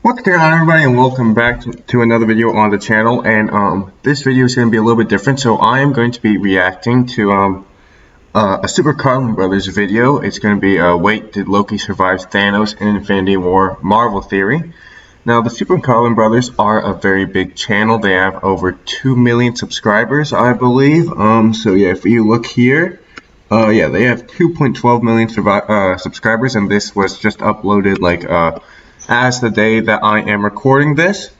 What's going on, everybody, and welcome back to another video on the channel. And this video is going to be a little bit different. So I am going to be reacting to a SuperCarlinBrothers video. It's going to be wait, did Loki survive Thanos in Infinity War Marvel theory? Now, the SuperCarlinBrothers are a very big channel. They have over 2 million subscribers, I believe. So yeah, if you look here, yeah, they have 2.12 million subscribers, and this was just uploaded like as the day that I am recording this.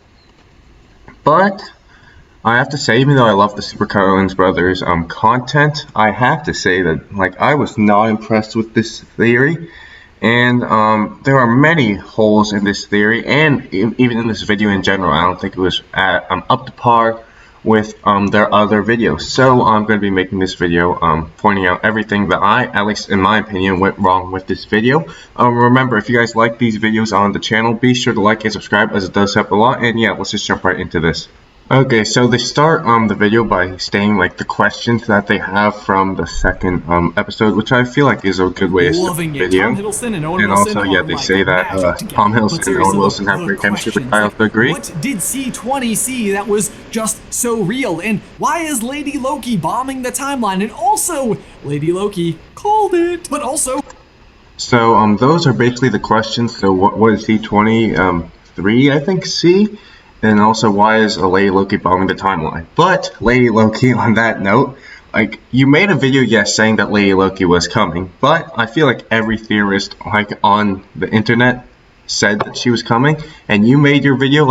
But I have to say, even though I love the SuperCarlinBrothers content, I have to say that I was not impressed with this theory, and there are many holes in this theory, and even in this video in general. I don't think it was up to par with their other videos. So I'm going to be making this video pointing out everything that at least in my opinion, went wrong with this video. Remember, if you guys like these videos on the channel, be sure to like and subscribe, as it does help a lot. And yeah, let's just jump right into this. Okay, so they start the video by stating the questions that they have from the second episode, which I feel like is a good way to start the video. And also, yeah, they say that Tom Hiddleston and Owen Wilson have great chemistry, which I also agree. What did C20 see that was just so real? And why is Lady Loki bombing the timeline? And also, Lady Loki called it. But also... So, those are basically the questions. So, what is C23, I think, C? And also, why is Lady Loki bombing the timeline? But, Lady Loki, on that note, you made a video, yes, saying that Lady Loki was coming, but I feel like every theorist, on the internet said that she was coming, and you made your video,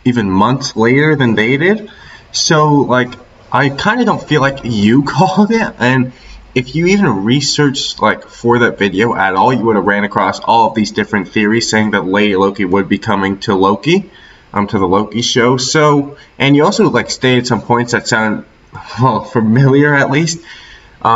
even months later than they did. So, I kind of don't feel like you called it, and if you even researched, for that video at all, you would have ran across all of these different theories saying that Lady Loki would be coming to Loki. To the Loki show. So, and you also stated some points that sound familiar, at least,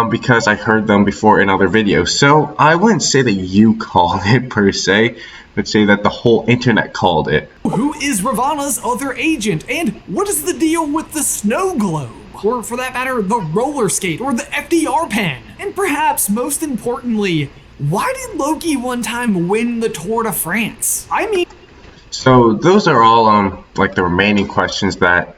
because I heard them before in other videos. So I wouldn't say that you called it per se, but say that the whole internet called it. Who is Ravana's other agent? And what is the deal with the snow globe? Or for that matter, the roller skate or the FDR pen? And perhaps most importantly, why did Loki one time win the Tour de France? I mean... So those are all the remaining questions that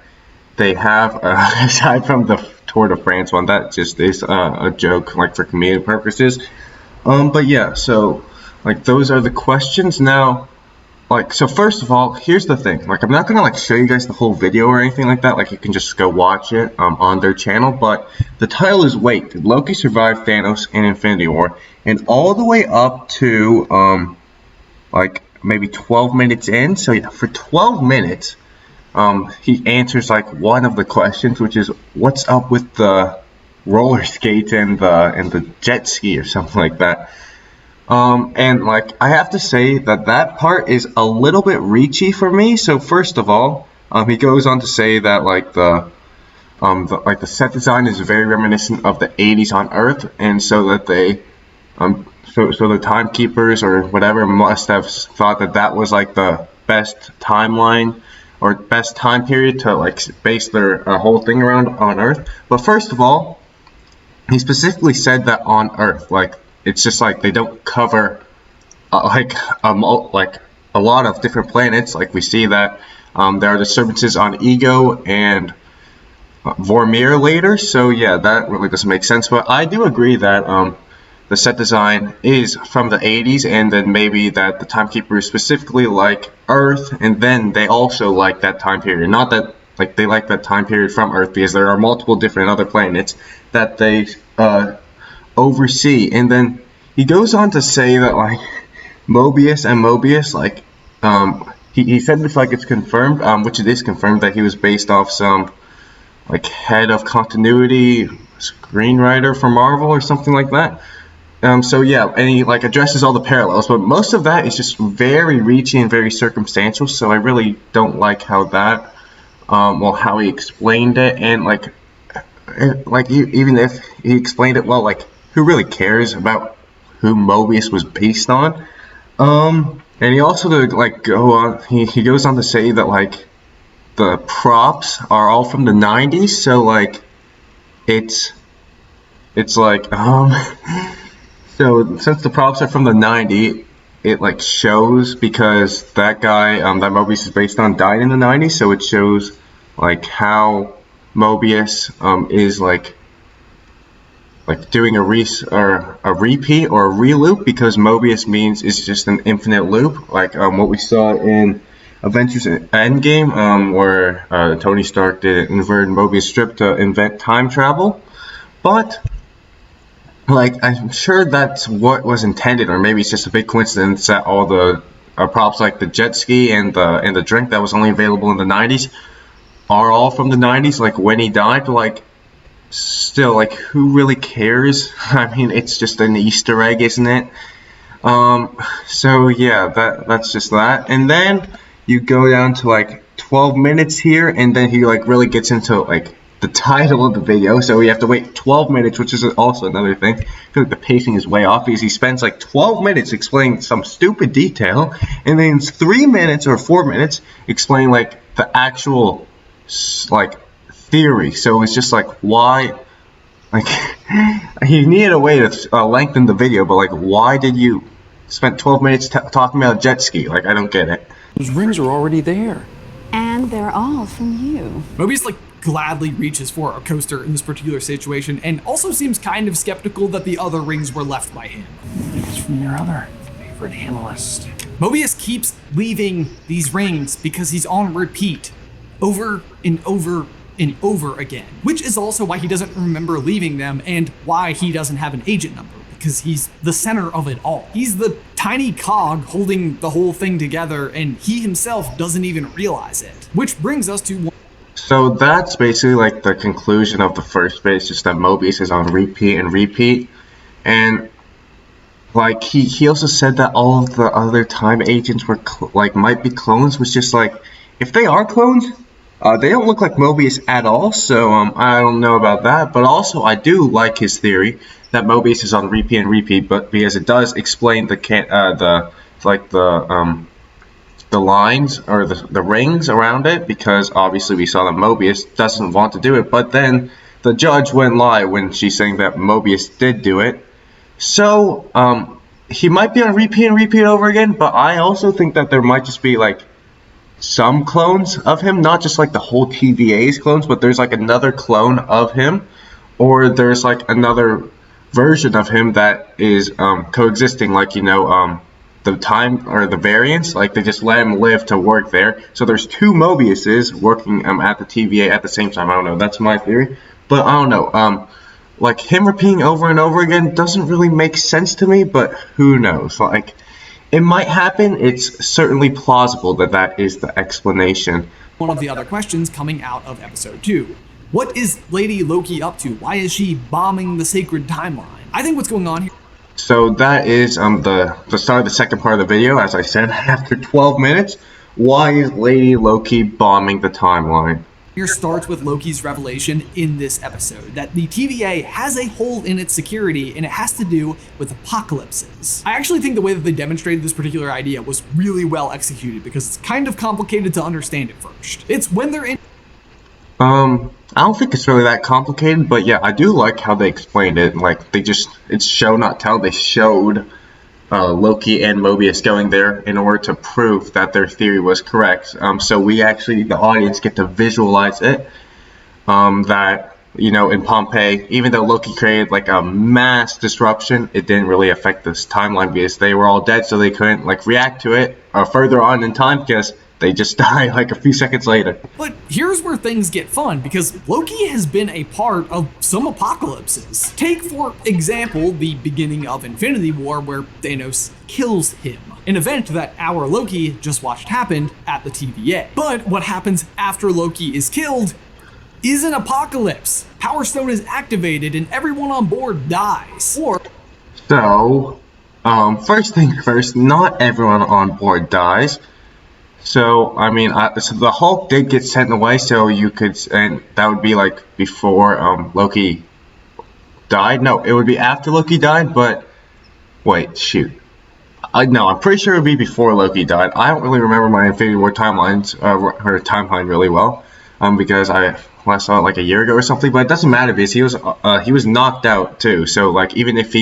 they have, aside from the Tour de France one. That just is a joke, for comedic purposes. But yeah, so those are the questions. Now, so first of all, here's the thing. I'm not gonna show you guys the whole video or anything like that. You can just go watch it on their channel. But the title is "Wait, did Loki survive Thanos in Infinity War?" And all the way up to maybe 12 minutes in. So yeah, for 12 minutes, he answers one of the questions, which is what's up with the roller skate and the jet ski or something like that. And I have to say that part is a little bit reachy for me. So first of all, he goes on to say that the set design is very reminiscent of the 80s on Earth, and so that they So the timekeepers or whatever must have thought that was the best timeline or best time period to base their whole thing around on Earth. But first of all, he specifically said that on Earth, it's just they don't cover a lot of different planets. We see that there are disturbances on Ego and Vormir later. So yeah, that really doesn't make sense. But I do agree that the set design is from the 80s, and then maybe that the timekeepers specifically like Earth, and then they also like that time period. Not that they like that time period from Earth, because there are multiple different other planets that they oversee. And then he goes on to say that Mobius, he said this it's confirmed, which it is confirmed, that he was based off some head of continuity screenwriter for Marvel or something like that. So yeah, and he addresses all the parallels, but most of that is just very reachy and very circumstantial. So I really don't like how that, how he explained it, and even if he explained it well, who really cares about who Mobius was based on? And he also he goes on to say that the props are all from the 90s, so it's So since the props are from the it like shows, because that guy that Mobius is based on died in the 90s, so it shows like how Mobius is like doing a repeat or a re-loop, because Mobius means it's just an infinite loop, like what we saw in Avengers Endgame, where Tony Stark did an inverted Mobius strip to invent time travel. But like, I'm sure that's what was intended, or maybe it's just a big coincidence that all the props like the jet ski and the drink that was only available in the 90s are all from the 90s, like when he died. But like, still, like, who really cares? I mean, it's just an Easter egg, isn't it? So yeah, that's just that. And then you go down to like 12 minutes here, and then he like really gets into like the title of the video, so we have to wait 12 minutes, which is also another thing. I feel like the pacing is way off, because he spends like 12 minutes explaining some stupid detail, and then 3 minutes or 4 minutes explaining like the actual like theory. So it's just like, why, like, he needed a way to lengthen the video, but like, why did you spend 12 minutes talking about a jet ski? Like, I don't get it. Those rings are already there. And they're all from you. Mobius like gladly reaches for a coaster in this particular situation, and also seems kind of skeptical that the other rings were left by him. It's from your other favorite analyst. Mobius keeps leaving these rings because he's on repeat over and over and over again, which is also why he doesn't remember leaving them, and why he doesn't have an agent number, because he's the center of it all. He's the tiny cog holding the whole thing together, and he himself doesn't even realize it. Which brings us to... So that's basically like the conclusion of the first phase, just that Mobius is on repeat and repeat. And like, he also said that all of the other time agents were might be clones, which just like, if they are clones, they don't look like Mobius at all, so I don't know about that. But also, I do like his theory that Mobius is on repeat and repeat, but because it does explain the lines or the rings around it, because obviously we saw that Mobius doesn't want to do it, but then the judge wouldn't lie when she's saying that Mobius did do it. So he might be on repeat and repeat over again, but I also think that there might just be like some clones of him, not just like the whole TVA's clones, but there's like another clone of him, or there's like another version of him that is coexisting, like, you know, the time or the variants, like they just let him live to work there. So there's two Mobiuses working at the TVA at the same time. I don't know, that's my theory, but I don't know. Like, him repeating over and over again doesn't really make sense to me, but who knows? Like, it might happen. It's certainly plausible that that is the explanation. One of the other questions coming out of episode 2. What is Lady Loki up to? Why is she bombing the sacred timeline? I think what's going on here... So that is the start of the second part of the video. As I said, after 12 minutes, why is Lady Loki bombing the timeline? Here starts with Loki's revelation in this episode that the TVA has a hole in its security, and it has to do with apocalypses. I actually think the way that they demonstrated this particular idea was really well executed, because it's kind of complicated to understand at first. It's when they're in... I don't think it's really that complicated, but yeah, I do like how they explained it. Like, it's show not tell. They showed Loki and Mobius going there in order to prove that their theory was correct. So we actually, the audience, get to visualize it. That, you know, in Pompeii, even though Loki created like a mass disruption, it didn't really affect this timeline, because they were all dead, so they couldn't like react to it further on in time, because they just die like a few seconds later. But here's where things get fun, because Loki has been a part of some apocalypses. Take, for example, the beginning of Infinity War, where Thanos kills him. An event that our Loki just watched happen at the TVA. But what happens after Loki is killed is an apocalypse. Power Stone is activated and everyone on board dies. So, first thing first, not everyone on board dies. So, I mean, so the Hulk did get sent away, so you could, and that would be like before Loki died. No, it would be after Loki died, but wait, shoot. No, I'm pretty sure it would be before Loki died. I don't really remember my Infinity War timelines, her timeline really well, because I saw it like a year ago or something. But it doesn't matter, because he was knocked out too. So like, even if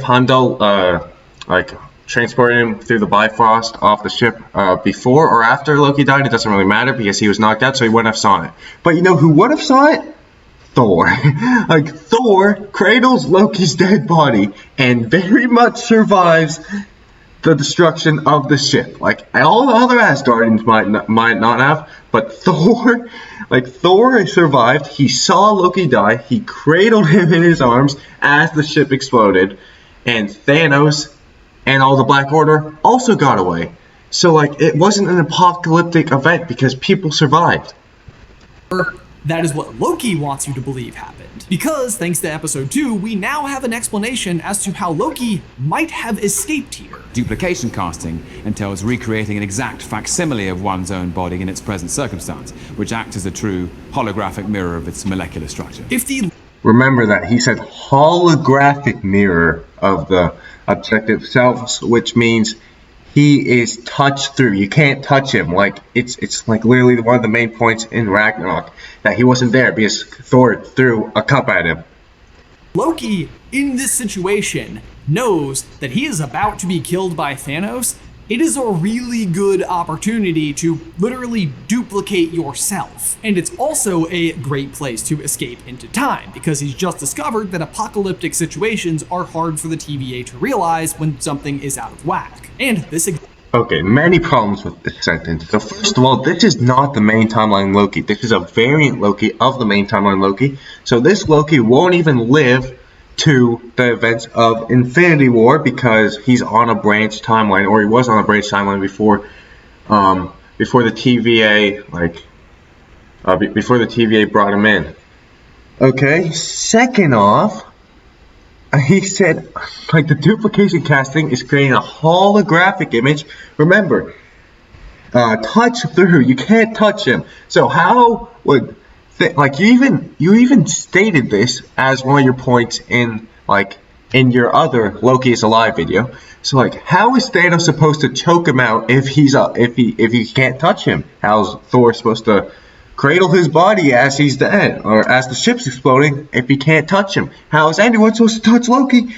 Heimdall like transported him through the Bifrost off the ship before or after Loki died. It doesn't really matter because he was knocked out, so he wouldn't have saw it. But you know who would have saw it? Thor. Like, Thor cradles Loki's dead body and very much survives the destruction of the ship. Like, all the other Asgardians might not have, but Thor, Thor survived. He saw Loki die. He cradled him in his arms as the ship exploded, and Thanos and all the Black Order also got away. So, like, it wasn't an apocalyptic event because people survived. That is what Loki wants you to believe happened. Because, thanks to episode 2, we now have an explanation as to how Loki might have escaped here. Duplication casting entails recreating an exact facsimile of one's own body in its present circumstance, which acts as a true holographic mirror of its molecular structure. Remember that he said holographic mirror of the objective self, which means he is touched through. You can't touch him. Like, it's like literally one of the main points in Ragnarok, that he wasn't there because Thor threw a cup at him. Loki, in this situation, knows that he is about to be killed by Thanos. It is a really good opportunity to literally duplicate yourself. And it's also a great place to escape into time, because he's just discovered that apocalyptic situations are hard for the TVA to realize when something is out of whack. And this... Okay, many problems with this sentence. So first of all, this is not the main timeline Loki. This is a variant Loki of the main timeline Loki. So this Loki won't even live to the events of Infinity War because he's on a branch timeline, or he was on a branch timeline before the TVA before the TVA brought him in. Okay, second off, he said like the duplication casting is creating a holographic image. Remember, touch through, you can't touch him. So how would you even stated this as one of your points in your other Loki is alive video. So how is Thanos supposed to choke him out if he can't touch him? How's Thor supposed to cradle his body as he's dead, or as the ship's exploding, if he can't touch him? How is anyone supposed to touch Loki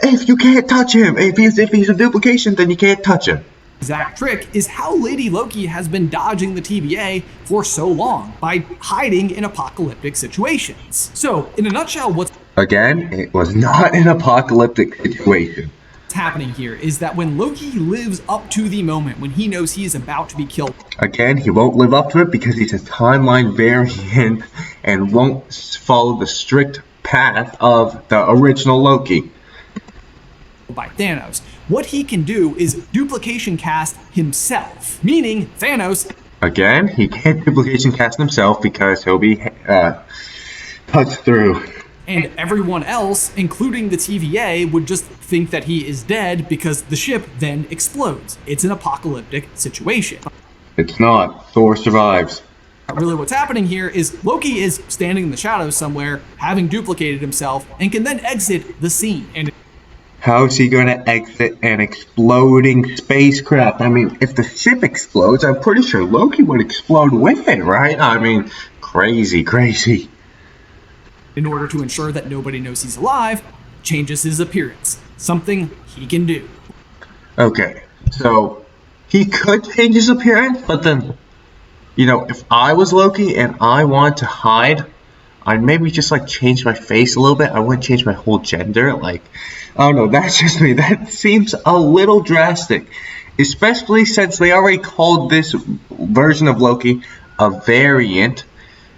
if you can't touch him? If he's a duplication, then you can't touch him. Exact trick is how Lady Loki has been dodging the TVA for so long, by hiding in apocalyptic situations. So, in a nutshell, what's it was not an apocalyptic situation. happening here is that when Loki lives up to the moment when he knows he is about to be killed, again, he won't live up to it because he's a timeline variant and won't follow the strict path of the original Loki. By Thanos, what he can do is duplication cast himself, meaning Thanos... Again, he can't duplication cast himself because he'll be touched through. And everyone else, including the TVA, would just think that he is dead because the ship then explodes. It's an apocalyptic situation. It's not. Thor survives. Really what's happening here is Loki is standing in the shadows somewhere, having duplicated himself, and can then exit the scene. And how is he going to exit an exploding spacecraft? I mean, if the ship explodes, I'm pretty sure Loki would explode with it, right? I mean, crazy. In order to ensure that nobody knows he's alive, changes his appearance. Something he can do. Okay, so he could change his appearance, but then, if I was Loki and I wanted to hide, I'd maybe just change my face a little bit. I wouldn't change my whole gender. I don't know, that's just me. That seems a little drastic, especially since they already called this version of Loki a variant.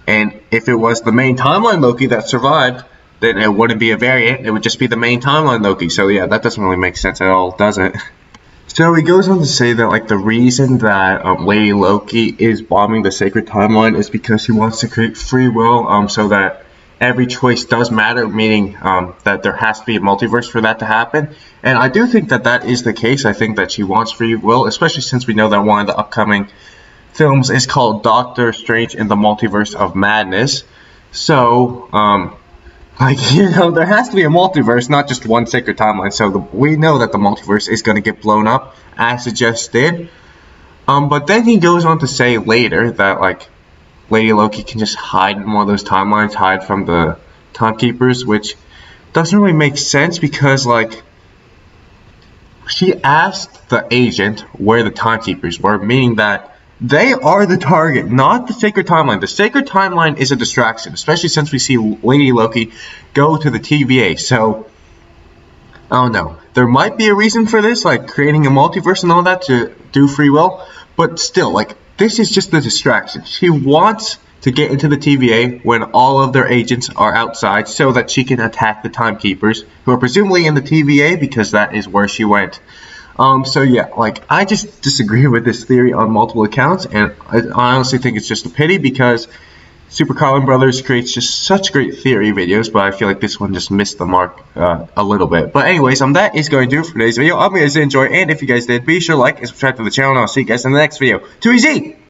And if it was the main timeline Loki that survived, then it wouldn't be a variant. It would just be the main timeline Loki. So yeah, that doesn't really make sense at all, does it? So he goes on to say that the reason that Lady Loki is bombing the sacred timeline is because she wants to create free will, so that every choice does matter, meaning that there has to be a multiverse for that to happen. And I do think that that is the case. I think that she wants free will, especially since we know that one of the upcoming films is called Doctor Strange in the Multiverse of Madness. So, there has to be a multiverse, not just one sacred timeline. So we know that the multiverse is going to get blown up, as it just did. But then he goes on to say later that, Lady Loki can just hide in one of those timelines, hide from the timekeepers, which doesn't really make sense because, she asked the agent where the timekeepers were, meaning that they are the target, not the sacred timeline. The sacred timeline is a distraction, especially since we see Lady Loki go to the TVA. So, I don't know. There might be a reason for this, like creating a multiverse and all that to do free will, but still, like, this is just the distraction. She wants to get into the TVA when all of their agents are outside so that she can attack the timekeepers, who are presumably in the TVA because that is where she went. So yeah, like, I just disagree with this theory on multiple accounts, and I honestly think it's just a pity because SuperCarlinBrothers creates just such great theory videos, but I feel like this one just missed the mark a little bit. But anyways, that is going to do it for today's video. I hope you guys did enjoy, and if you guys did, be sure to like and subscribe to the channel, and I'll see you guys in the next video. Too easy!